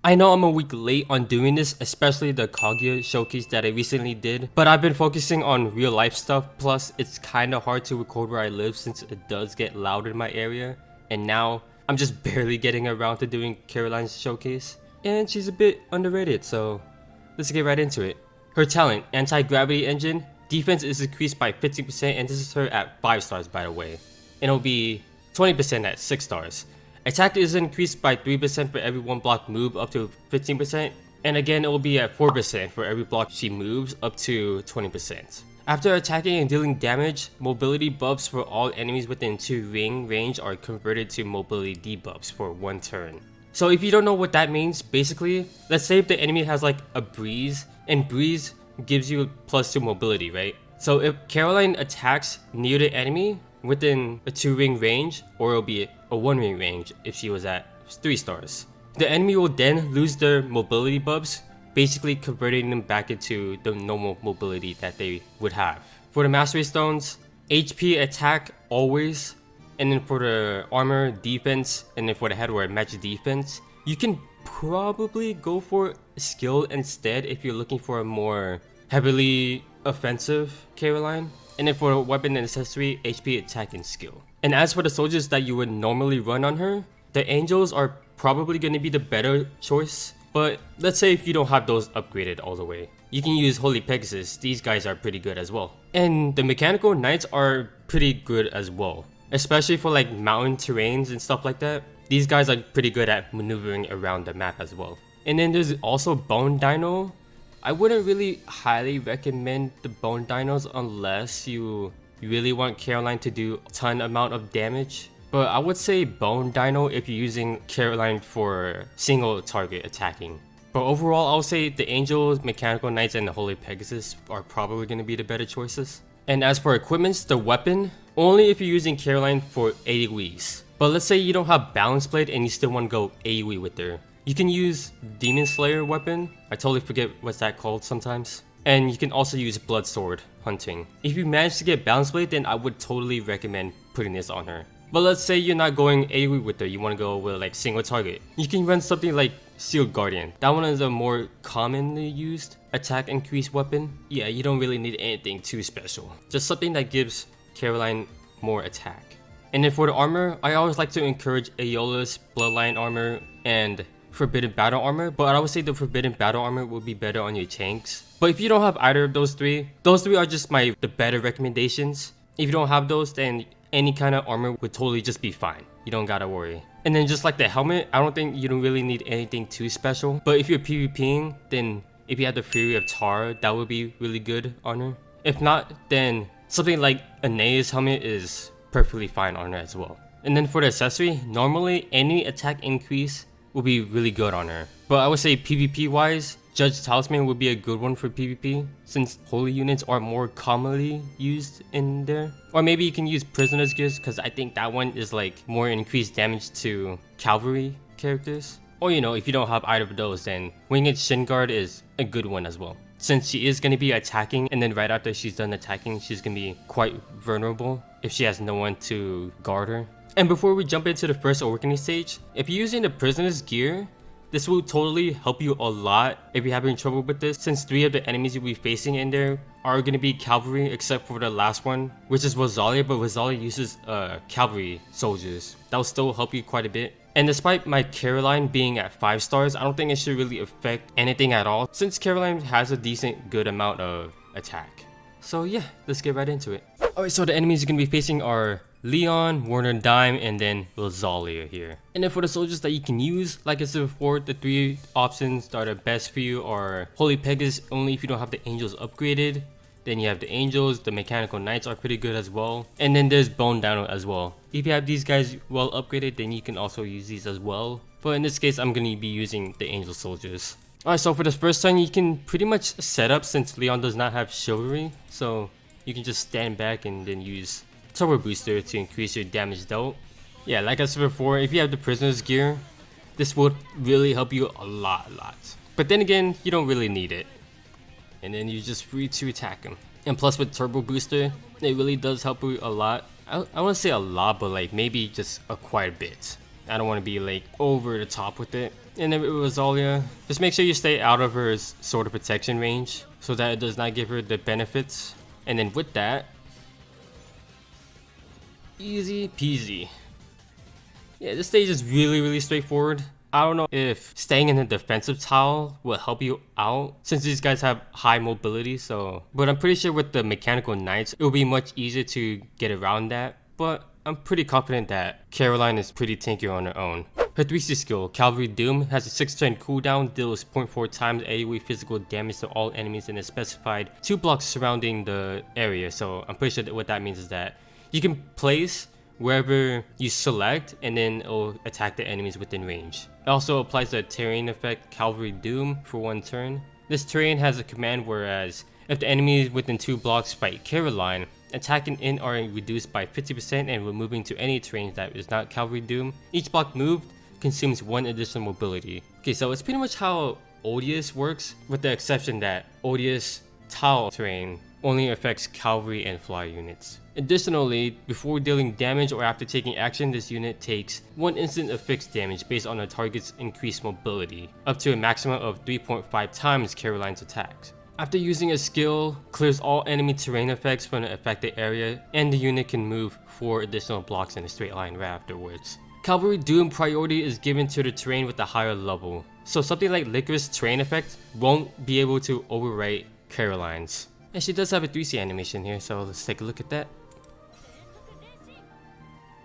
I know I'm a week late on doing this, especially the Kaguya showcase that I recently did, but I've been focusing on real life stuff, plus it's kinda hard to record where I live since it does get loud in my area, and now I'm just barely getting around to doing Caroline's showcase, and she's a bit underrated, so let's get right into it. Her talent, Anti-Gravity Engine, defense is increased by 50%, and this is her at 5 stars by the way, and it'll be 20% at 6 stars. Attack is increased by 3% for every 1 block move up to 15%, and again it will be at 4% for every block she moves up to 20%. After attacking and dealing damage, mobility buffs for all enemies within 2 ring range are converted to mobility debuffs for 1 turn. So if you don't know what that means, basically, let's say if the enemy has like a breeze, and breeze gives you +2 mobility, right? So if Caroline attacks near the enemy within a 2 ring range, or it'll be a 1 ring range if she was at 3 stars. The enemy will then lose their mobility buffs, basically converting them back into the normal mobility that they would have. For the Mastery Stones, HP, attack always, and then for the armor, defense, and then for the headwear, magic defense, you can probably go for skill instead if you're looking for a more heavily offensive Caroline. And then for weapon and accessory, HP, attack, and skill. And as for the soldiers that you would normally run on her, the angels are probably going to be the better choice. But let's say if you don't have those upgraded all the way, you can use Holy Pegasus. These guys are pretty good as well. And the mechanical knights are pretty good as well, especially for like mountain terrains and stuff like that. These guys are pretty good at maneuvering around the map as well. And then there's also Bone Dino. I wouldn't really highly recommend the Bone Dinos unless you really want Caroline to do a ton amount of damage. But I would say Bone Dino if you're using Caroline for single target attacking. But overall, I'll say the Angels, Mechanical Knights, and the Holy Pegasus are probably going to be the better choices. And as for equipments, the weapon, only if you're using Caroline for AoEs. But let's say you don't have Balance Blade and you still want to go AoE with her. You can use Demon Slayer weapon. I totally forget what's that called sometimes. And you can also use Blood Sword hunting. If you manage to get Balance Blade, then I would totally recommend putting this on her. But let's say you're not going AoE with her, you want to go with like single target. You can run something like Shield Guardian. That one is a more commonly used attack increase weapon. Yeah, you don't really need anything too special. Just something that gives Caroline more attack. And then for the armor, I always like to encourage Aeolus, Bloodline armor, and Forbidden Battle armor, but I would say the Forbidden Battle armor would be better on your tanks. But if you don't have either of those three are just the better recommendations. If you don't have those, then any kind of armor would totally just be fine. You don't gotta worry. And then just like the helmet, I don't think you don't really need anything too special. But if you're PvPing, then if you have the Fury of Tar, that would be really good on her. If not, then something like Aeneas helmet is perfectly fine on her as well. And then for the accessory, normally any attack increase will be really good on her. But I would say PvP wise, Judge Talisman would be a good one for PvP since holy units are more commonly used in there. Or maybe you can use Prisoner's Gears because I think that one is like more increased damage to cavalry characters. Or you know, if you don't have either of those, then Winged Shin Guard is a good one as well. Since she is going to be attacking and then right after she's done attacking, she's going to be quite vulnerable if she has no one to guard her. And before we jump into the first awakening stage, if you're using the Prisoner's Gear, this will totally help you a lot if you're having trouble with this, since 3 of the enemies you'll be facing in there are going to be cavalry except for the last one, which is Rosalia, but Rosalia uses cavalry soldiers. That will still help you quite a bit. And despite my Caroline being at 5 stars, I don't think it should really affect anything at all, since Caroline has a decent good amount of attack. So yeah, let's get right into it. Alright, so the enemies you're going to be facing are Leon, Warner Dime, and then Rosalia here. And then for the soldiers that you can use, like I said before, the 3 options that are best for you are Holy Pegasus only if you don't have the Angels upgraded. Then you have the Angels, the Mechanical Knights are pretty good as well. And then there's Bone Dino as well. If you have these guys well upgraded, then you can also use these as well. But in this case, I'm going to be using the Angel Soldiers. Alright, so for this first turn, you can pretty much set up since Leon does not have Chivalry. So you can just stand back and then use Turbo Booster to increase your damage dealt. Yeah, like I said before, if you have the Prisoner's Gear, this would really help you a lot. But then again, you don't really need it. And then you're just free to attack him. And plus with Turbo Booster, it really does help you a lot. I want to say a lot, but like maybe just quite a bit. I don't want to be like over the top with it. And then with Rosalia, just make sure you stay out of her sword of protection range so that it does not give her the benefits. And then with that, easy peasy. Yeah, this stage is really straightforward. I don't know if staying in the defensive tile will help you out since these guys have high mobility, but I'm pretty sure with the mechanical knights it will be much easier to get around that. But I'm pretty confident that Caroline is pretty tanky on her own. Her 3C skill, Cavalry Doom, has a 6-turn cooldown, deals 0.4 times AoE physical damage to all enemies in a specified 2 blocks surrounding the area. So I'm pretty sure that what that means is that you can place wherever you select and then it'll attack the enemies within range. It also applies the terrain effect Cavalry Doom for 1 turn. This terrain has a command whereas if the enemy within 2 blocks fight Caroline, attack and int are reduced by 50% and when moving to any terrain that is not Cavalry Doom, each block moved consumes 1 additional mobility. Okay, so it's pretty much how Odious works, with the exception that Odious tile terrain only affects cavalry and flyer units. Additionally, before dealing damage or after taking action, this unit takes 1 instant of fixed damage based on a target's increased mobility, up to a maximum of 3.5 times Caroline's attacks. After using a skill, clears all enemy terrain effects from the affected area, and the unit can move 4 additional blocks in a straight line right afterwards. Cavalry Doom priority is given to the terrain with a higher level, so something like Licorice terrain effect won't be able to overwrite Caroline's. And she does have a 3C animation here, so let's take a look at that.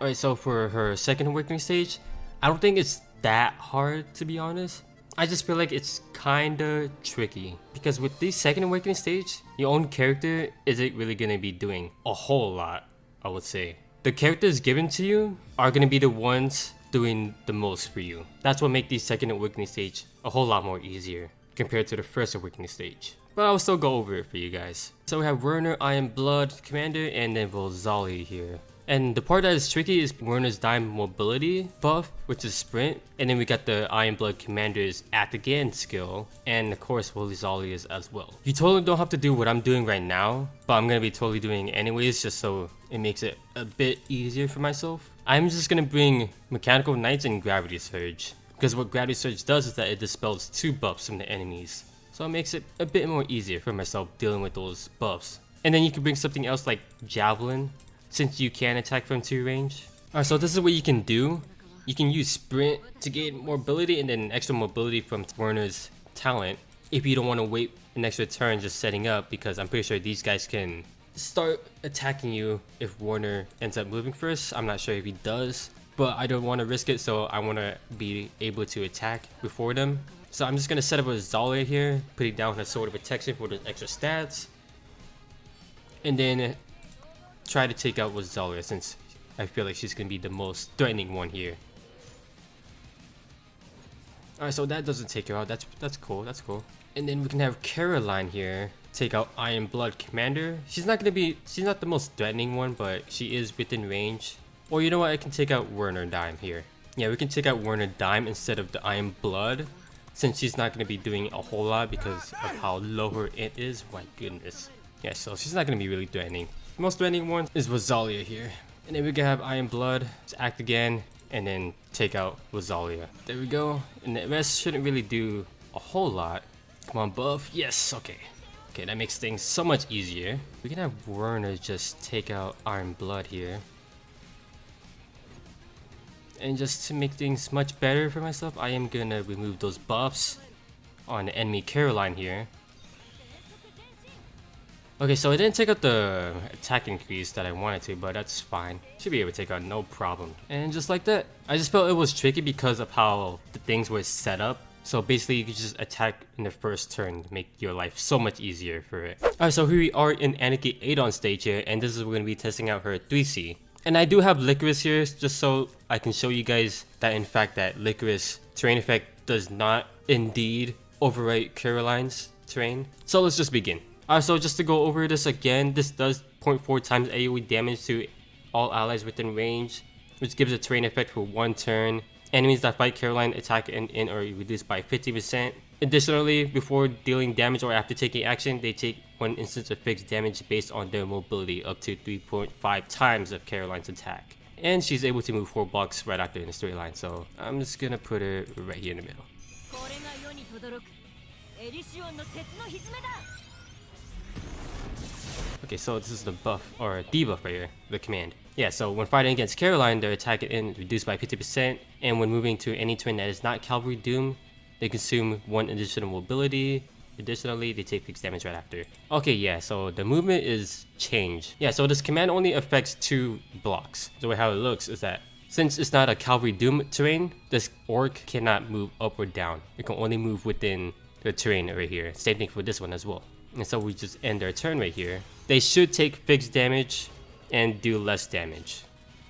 Alright, so for her second awakening stage, I don't think it's that hard to be honest. I just feel like it's kinda tricky, because with this second awakening stage, your own character isn't really gonna be doing a whole lot, I would say. The characters given to you are gonna be the ones doing the most for you. That's what makes the second awakening stage a whole lot more easier compared to the first awakening stage. But I'll still go over it for you guys. So we have Werner, Iron Blood, Commander, and then Rosalia here. And the part that is tricky is Werner's Dime Mobility buff, which is Sprint. And then we got the Iron Blood Commander's Act Again skill, and of course Rosalia's as well. You totally don't have to do what I'm doing right now, but I'm gonna be totally doing it anyways, just so it makes it a bit easier for myself. I'm just gonna bring Mechanical Knights and Gravity Surge, because what Gravity Surge does is that it dispels 2 buffs from the enemies. So it makes it a bit more easier for myself dealing with those buffs. And then you can bring something else like Javelin, since you can attack from 2 range. Alright, so this is what you can do. You can use Sprint to gain mobility and then extra mobility from Werner's talent if you don't want to wait an extra turn just setting up, because I'm pretty sure these guys can start attacking you if Werner ends up moving first. I'm not sure if he does, but I don't want to risk it, so I want to be able to attack before them. So I'm just going to set up a Rosalia here, putting down her sword of protection for the extra stats, and then try to take out Rosalia since I feel like she's going to be the most threatening one here. Alright, so that doesn't take her out. That's cool. And then we can have Caroline here take out Iron Blood Commander. She's not the most threatening one, but she is within range. Or you know what, I can take out Werner Dime here. Yeah, we can take out Werner Dime instead of the Iron Blood, since she's not going to be doing a whole lot because of how low her int is. My goodness. Yeah, so she's not going to be really threatening. The most threatening one is Rosalia here. And then we can have Iron Blood, just act again, and then take out Rosalia. There we go. And the rest shouldn't really do a whole lot. Come on, buff. Yes, okay. Okay, that makes things so much easier. We can have Werner just take out Iron Blood here. And just to make things much better for myself, I am gonna remove those buffs on the enemy Caroline here. Okay, so I didn't take out the attack increase that I wanted to, but that's fine. Should be able to take out no problem. And just like that, I just felt it was tricky because of how the things were set up. So basically you could just attack in the first turn to make your life so much easier for it. Alright, so here we are in Aniki Stage here, and this is where we're going to be testing out her 3C. And I do have Licorice here just so I can show you guys that in fact that Licorice terrain effect does not indeed overwrite Caroline's terrain. So let's just begin. Alright, so just to go over this again, this does 0.4 times AoE damage to all allies within range, which gives a terrain effect for 1 turn. Enemies that fight Caroline attack and int are reduced by 50%. Additionally, before dealing damage or after taking action, they take 1 instance of fixed damage based on their mobility up to 3.5 times of Caroline's attack. And she's able to move 4 blocks right after in a straight line, so I'm just gonna put her right here in the middle. Okay, so this is the buff, or debuff right here, the command. Yeah, so when fighting against Caroline, their attack is reduced by 50%, and when moving to any terrain that is not Cavalry Doom, they consume 1 additional mobility. Additionally, they take fixed damage right after. Okay, yeah, so the movement is changed. Yeah, so this command only affects 2 blocks. The way how it looks is that since it's not a Cavalry Doom terrain, this orc cannot move up or down. It can only move within the terrain right here. Same thing for this one as well. And so we just end their turn right here. They should take fixed damage and do less damage.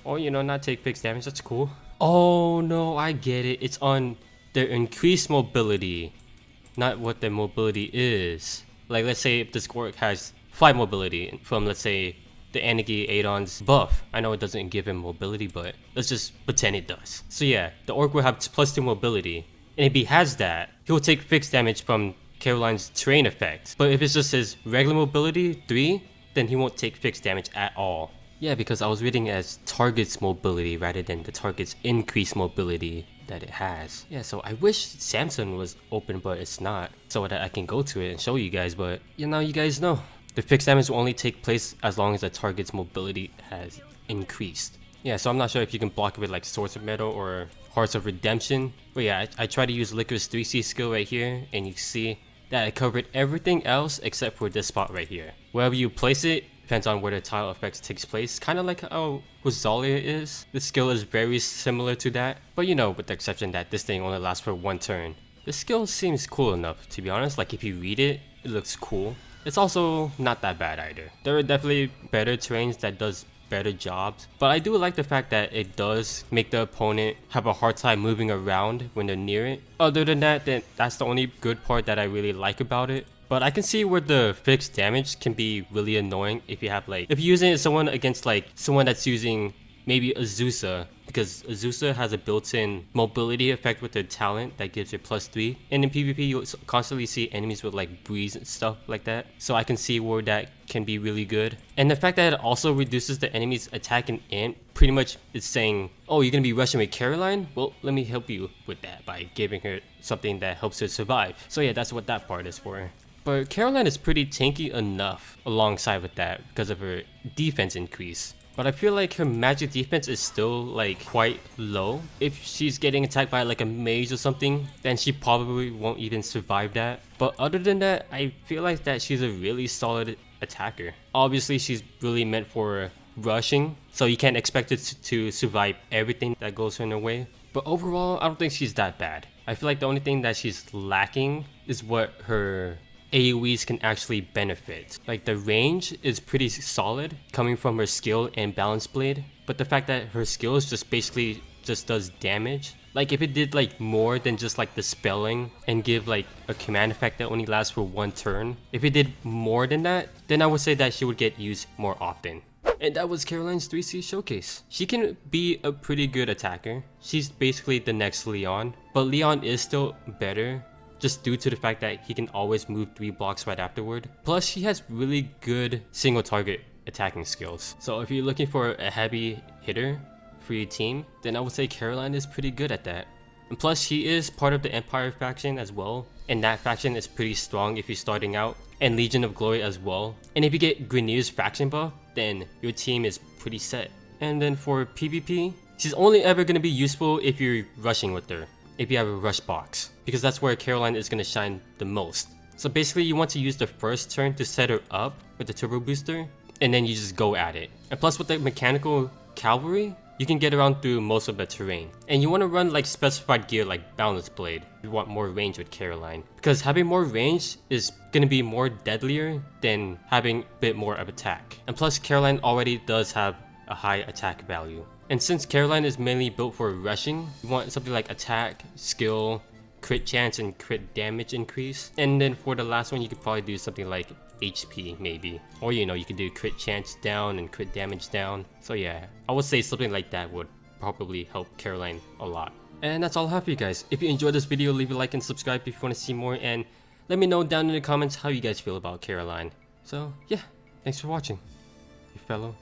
Or, you know, not take fixed damage, that's cool. Oh no, I get it. It's on their increased mobility, not what their mobility is. Like, let's say if this orc has flight mobility from, let's say, the Aniki Aidon's buff. I know it doesn't give him mobility, but let's just pretend it does. So yeah, the orc will have +2 mobility. And if he has that, he'll take fixed damage from Caroline's terrain effect. But if it's just his regular mobility, 3, then he won't take fixed damage at all. Yeah, because I was reading it as target's mobility rather than the target's increased mobility that it has. Yeah, so I wish Samson was open, but it's not, so that I can go to it and show you guys, but you know, you guys know. The fixed damage will only take place as long as the target's mobility has increased. Yeah, so I'm not sure if you can block it with like Swords of Metal or Hearts of Redemption. But yeah, I tried to use Liquor's 3C skill right here, and you see that I covered everything else except for this spot right here. Wherever you place it, depends on where the tile effects takes place. Kind of like how Rosalia is. The skill is very similar to that. But you know, with the exception that this thing only lasts for 1 turn. The skill seems cool enough, to be honest. Like if you read it, it looks cool. It's also not that bad either. There are definitely better terrains that does better jobs, but I do like the fact that it does make the opponent have a hard time moving around when they're near it. Other than that, then that's the only good part that I really like about it. But I can see where the fixed damage can be really annoying if you have like, if you're using someone against like someone that's using maybe Azusa, because Azusa has a built-in mobility effect with their talent that gives her +3. And in PvP, you'll constantly see enemies with like breeze and stuff like that. So I can see where that can be really good. And the fact that it also reduces the enemy's attack and int, pretty much it's saying, oh, you're gonna be rushing with Caroline? Well, let me help you with that by giving her something that helps her survive. So yeah, that's what that part is for. But Caroline is pretty tanky enough alongside with that because of her defense increase. But I feel like her magic defense is still like quite low. If she's getting attacked by like a mage or something, then she probably won't even survive that. But other than that, I feel like that she's a really solid attacker. Obviously, she's really meant for rushing, so you can't expect it to survive everything that goes in her way. But overall, I don't think she's that bad. I feel like the only thing that she's lacking is what her AoEs can actually benefit. Like the range is pretty solid coming from her skill and balance blade, but the fact that her skills just basically just does damage. Like if it did like more than just like the spelling and give like a command effect that only lasts for 1 turn, if it did more than that, then I would say that she would get used more often. And that was Caroline's 3C showcase. She can be a pretty good attacker. She's basically the next Leon, but Leon is still better just due to the fact that he can always move 3 blocks right afterward. Plus, she has really good single target attacking skills. So if you're looking for a heavy hitter for your team, then I would say Caroline is pretty good at that. And plus, she is part of the Empire faction as well, and that faction is pretty strong if you're starting out, and Legion of Glory as well. And if you get Grenier's faction buff, then your team is pretty set. And then for PvP, she's only ever going to be useful if you're rushing with her, if you have a rush box, because that's where Caroline is going to shine the most. So basically you want to use the first turn to set her up with the turbo booster, and then you just go at it. And plus with the mechanical cavalry, you can get around through most of the terrain. And you want to run like specified gear like balance blade if you want more range with Caroline, because having more range is going to be more deadlier than having a bit more of attack. And plus Caroline already does have a high attack value. And since Caroline is mainly built for rushing, you want something like attack, skill, crit chance, and crit damage increase. And then for the last one, you could probably do something like HP maybe. Or you know, you could do crit chance down and crit damage down. So yeah, I would say something like that would probably help Caroline a lot. And that's all I have for you guys. If you enjoyed this video, leave a like and subscribe if you want to see more. And let me know down in the comments how you guys feel about Caroline. So yeah, thanks for watching, you fellow